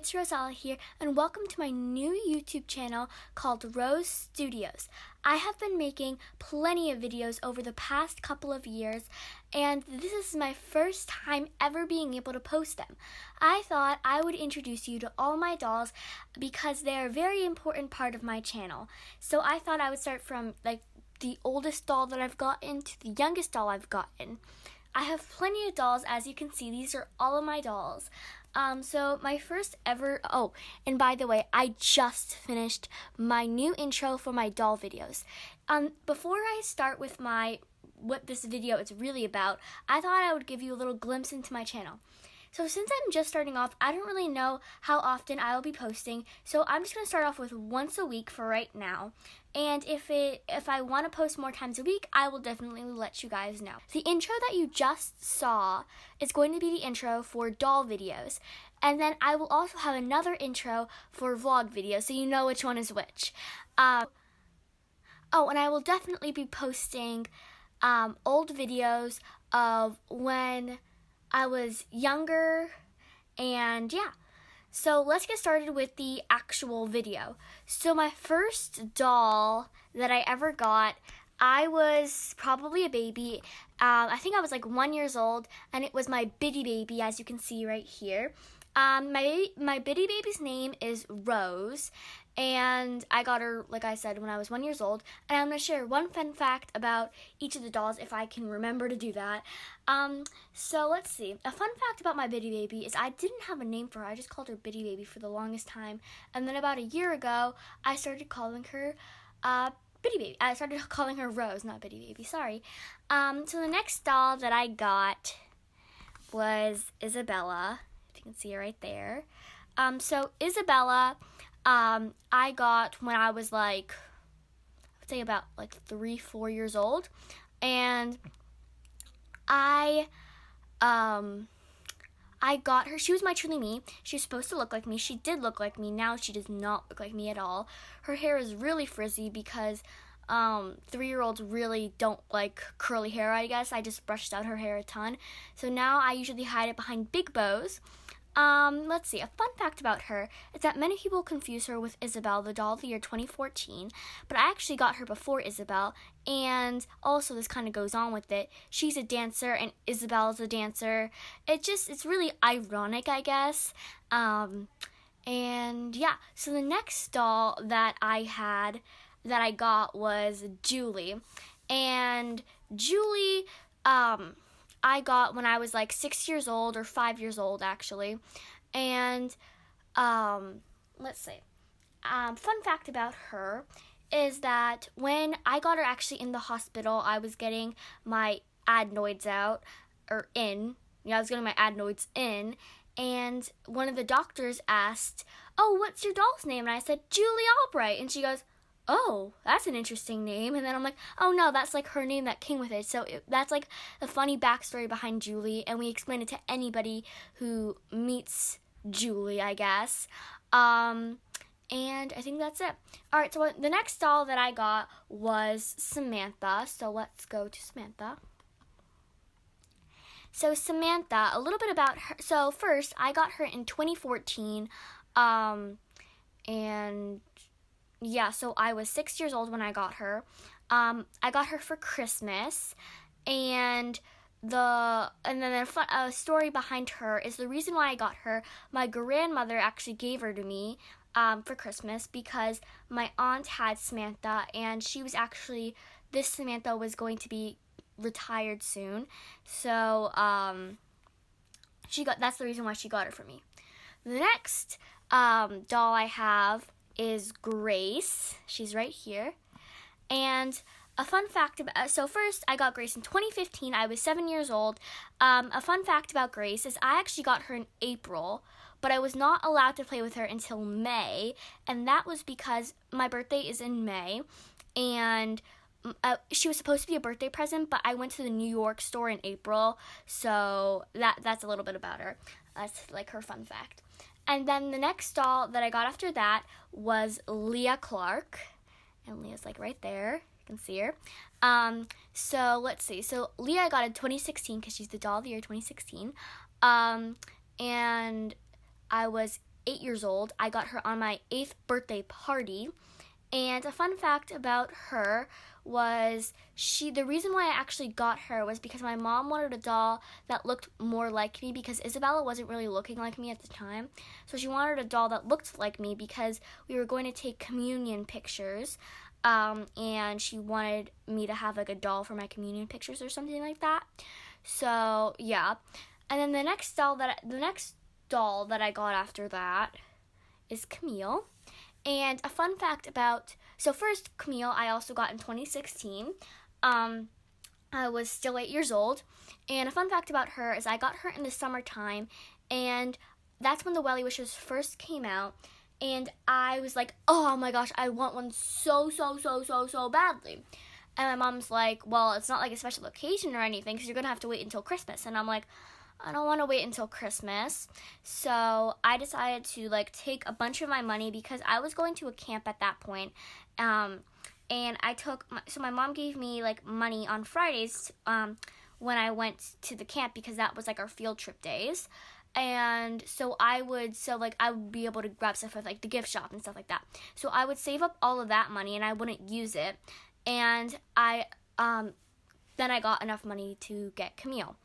it's Rosella here, and welcome to my new YouTube channel called Rose Studios. I have been making plenty of videos over the past couple of years, and this is my first time ever being able to post them. I thought I would introduce you to all my dolls because they're a very important part of my channel. So I thought I would start from the oldest doll that I've gotten to the youngest doll I've gotten. I have plenty of dolls. As you can see, these are all of my dolls. So my first ever, and by the way, I just finished my new intro for my doll videos. Before I start with what this video is really about, I thought I would give you a little glimpse into my channel. So since I'm just starting off, I don't really know how often I will be posting, so I'm just going to start off with once a week for right now. And if I want to post more times a week, I will definitely let you guys know. The intro that you just saw is going to be the intro for doll videos. And then I will also have another intro for vlog videos, so you know which one is which. And I will definitely be posting old videos of when I was younger, and yeah. So let's get started with the actual video. So my first doll that I ever got, I was probably a baby. I think I was like 1 year old, and it was my Bitty Baby, as you can see right here. My Bitty Baby's name is Rose, and I got her, like I said, when I was 1 year old. And I'm going to share one fun fact about each of the dolls if I can remember to do that. So let's see. A fun fact about my Bitty Baby is I didn't have a name for her. I just called her Bitty Baby for the longest time. And then about a year ago, I started calling her Bitty Baby. I started calling her Rose, not Bitty Baby, sorry. So the next doll that I got was Isabella. If you can see her right there. So Isabella, I got when I was I would say about 3-4 years old, and I got her. She was my truly me. She was supposed to look like me. She did look like me. Now she does not look like me at all. Her hair is really frizzy because 3-year-olds really don't like curly hair, I guess. I just brushed out her hair a ton. So now I usually hide it behind big bows. Let's see, a fun fact about her is that many people confuse her with Isabel, the doll of the year 2014, but I actually got her before Isabel, and also this kind of goes on with it. She's a dancer, and Isabel's a dancer. It's really ironic, I guess. And yeah, so the next doll that I got was Julie, and Julie, I got when I was 6 years old, or 5 years old actually. And let's see, fun fact about her is that when I got her actually in the hospital, I was getting my adenoids out, or in. Yeah, I was getting my adenoids in, and one of the doctors asked, "Oh, what's your doll's name?" And I said, "Julie Albright." And she goes, "Oh, that's an interesting name." And then I'm like, "Oh no, that's her name that came with it." So that's the funny backstory behind Julie, and we explain it to anybody who meets Julie, I guess. And I think that's it. Alright, so the next doll that I got was Samantha. So let's go to Samantha. So Samantha, a little bit about her. So first, I got her in 2014, and yeah, so I was 6 years old when I got her. I got her for Christmas, and then a story behind her is the reason why I got her. My grandmother actually gave her to me for Christmas because my aunt had Samantha, and this Samantha was going to be retired soon. So that's the reason why she got her for me. The next doll I have is Grace. She's right here. And a fun fact about, so first I got Grace in 2015. I was 7 years old. A fun fact about Grace is I actually got her in April, but I was not allowed to play with her until May, and that was because my birthday is in May, and she was supposed to be a birthday present, but I went to the New York store in April, so that's a little bit about her. That's her fun fact. And then the next doll that I got after that was Leah Clark. And Leah's right there. You can see her. So let's see. So Leah I got in 2016 because she's the doll of the year 2016. And I was 8 years old. I got her on my 8th birthday party. And a fun fact about her was the reason why I actually got her was because my mom wanted a doll that looked more like me, because Isabella wasn't really looking like me at the time. So she wanted a doll that looked like me because we were going to take communion pictures. And she wanted me to have like a doll for my communion pictures or something like that. So yeah. And then the next doll that I got after that is Camille. And a fun fact about, so first, Camille, I also got in 2016. I was still 8 years old. And a fun fact about her is I got her in the summertime, and that's when the Wellie Wishers first came out. And I was like, oh my gosh, I want one so badly. And my mom's like, well, it's not like a special occasion or anything, because you're going to have to wait until Christmas. And I'm like, I don't want to wait until Christmas. So I decided to like take a bunch of my money, because I was going to a camp at that point. And so my mom gave me like money on Fridays when I went to the camp, because that was like our field trip days. And so I would be able to grab stuff at like the gift shop and stuff like that. So I would save up all of that money and I wouldn't use it. And then I got enough money to get Camille.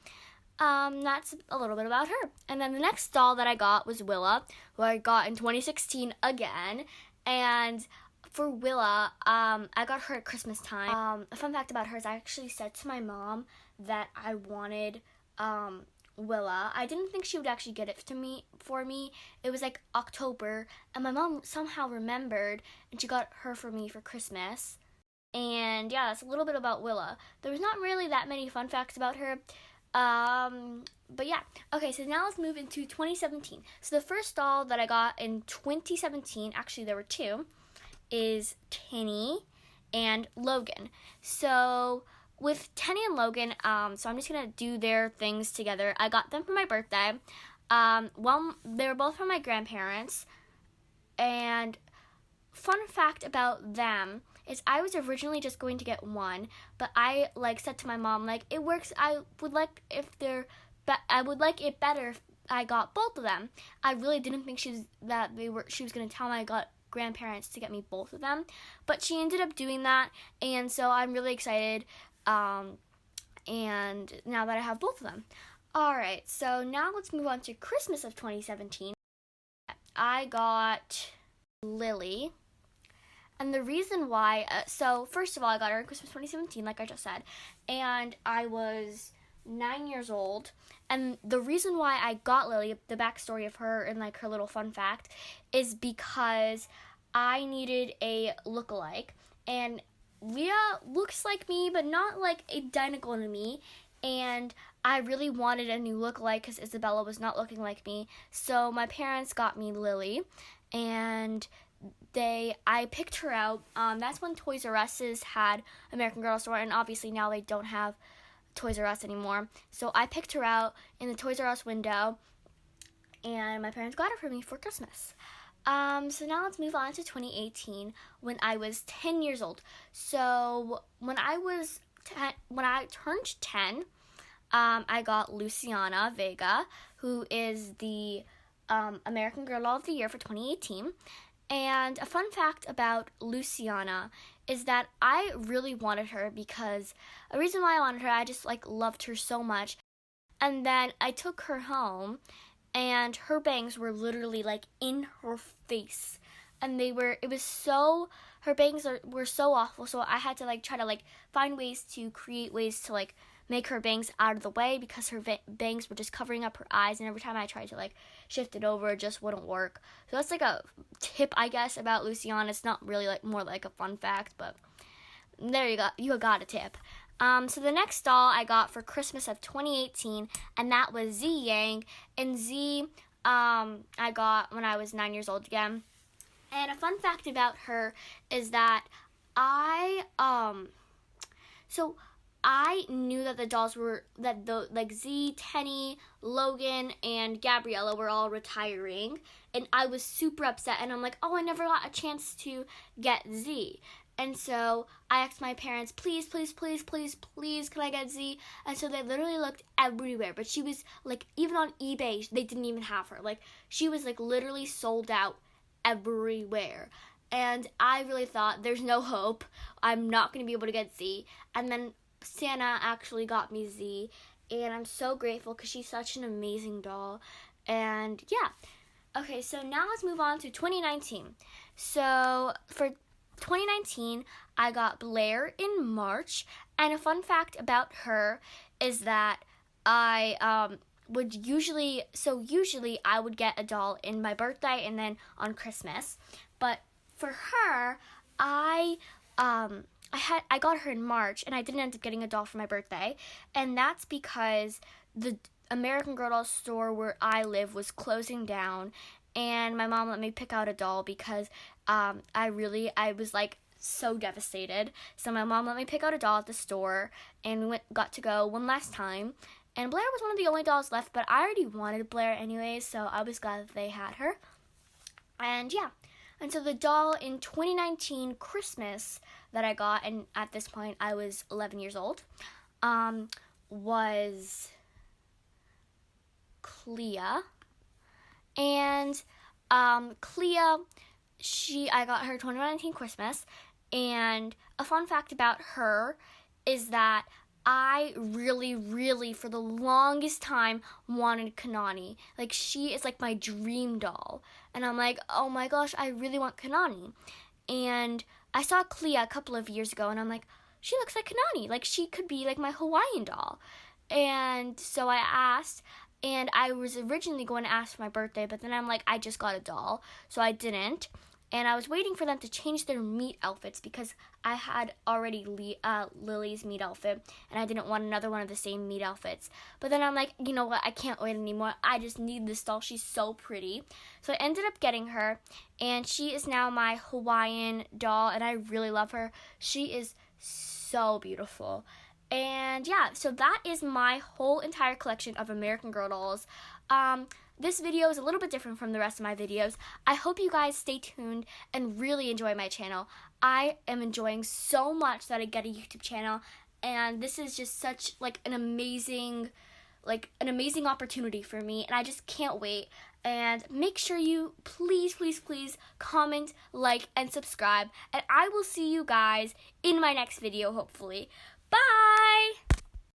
That's a little bit about her. And then the next doll that I got was Willa, who I got in 2016 again. And for Willa, I got her at Christmas time. A fun fact about her is I actually said to my mom that I wanted Willa. I didn't think she would actually get it for me. It was like October, and my mom somehow remembered, and she got her for me for Christmas. And yeah, that's a little bit about Willa. There's not really that many fun facts about her. But yeah. Okay, so now let's move into 2017. So the first doll that I got in 2017, actually there were two, is Tenny and Logan. So with Tenny and Logan, so I'm just going to do their things together. I got them for my birthday. Well, they were both from my grandparents. And fun fact about them is I was originally just going to get one, but I said to my mom, it works. I would like it better if I got both of them. I really didn't think she was going to tell my grandparents to get me both of them, but she ended up doing that, and so I'm really excited. And now that I have both of them. Alright, so now let's move on to Christmas of 2017. I got Lily. And the reason why, so first of all, I got her in Christmas 2017, like I just said. And I was 9 years old. And the reason why I got Lily, the backstory of her and her little fun fact, is because I needed a lookalike. And Leah looks like me, but not identical to me. And I really wanted a new lookalike because Isabella was not looking like me. So my parents got me Lily, and I picked her out. That's when Toys R Us had American Girl store, and obviously now they don't have Toys R Us anymore. So I picked her out in the Toys R Us window, and my parents got her for me for Christmas. So now let's move on to 2018, when I was 10 years old. So when I turned 10, I got Luciana Vega, who is the American Girl Doll of the Year for 2018. And a fun fact about Luciana is that I really wanted her because a reason why I wanted her, I just loved her so much. And then I took her home, and her bangs were literally in her face, and her bangs were so awful. So I had to try to find ways to make her bangs out of the way, because her bangs were just covering up her eyes, and every time I tried to shift it over, it just wouldn't work. So that's a tip, I guess, about Luciana. It's not really more like a fun fact, but there you go. You got a tip. So the next doll I got for Christmas of 2018, and that was Z Yang. And Z, I got when I was 9 years old again. And a fun fact about her is that I knew that the dolls were, Z, Tenny, Logan, and Gabriella were all retiring, and I was super upset, and I'm like, oh, I never got a chance to get Z. And so I asked my parents, please, please, please, please, please, can I get Z? And so they literally looked everywhere. But she was, like, even on eBay, they didn't even have her. Like, she was, like, literally sold out everywhere. And I really thought, there's no hope. I'm not going to be able to get Z. And then Santa actually got me Z. And I'm so grateful because she's such an amazing doll. And, yeah. Okay, so now let's move on to 2019. So, for 2019, I got Blair in March, and a fun fact about her is that I would usually I would get a doll in my birthday and then on Christmas, but for her, I got her in March, and I didn't end up getting a doll for my birthday, and that's because the American Girl doll store where I live was closing down, and my mom let me pick out a doll because I was like so devastated. So my mom let me pick out a doll at the store, and we got to go one last time. And Blair was one of the only dolls left, but I already wanted Blair anyways, so I was glad that they had her. And yeah, and so the doll in 2019 Christmas that I got, and at this point I was 11 years old, was Clea. And Clea, I got her 2019 Christmas, and a fun fact about her is that I really, really, for the longest time, wanted Kanani. Like, she is like my dream doll. And I'm like, oh my gosh, I really want Kanani. And I saw Clea a couple of years ago, and I'm like, she looks like Kanani. Like, she could be like my Hawaiian doll. And so I asked, and I was originally going to ask for my birthday, but then I'm like, I just got a doll, so I didn't. And I was waiting for them to change their meet outfits because I had already Lily's meet outfit, and I didn't want another one of the same meet outfits. But then I'm like, you know what, I can't wait anymore. I just need this doll. She's so pretty. So I ended up getting her, and she is now my Hawaiian doll, and I really love her. She is so beautiful. And yeah, so that is my whole entire collection of American Girl dolls. This video is a little bit different from the rest of my videos. I hope you guys stay tuned and really enjoy my channel. I am enjoying so much that I get a YouTube channel, and this is just such like an amazing opportunity for me, and I just can't wait. And make sure you please comment, like, and subscribe, and I will see you guys in my next video, hopefully. Bye!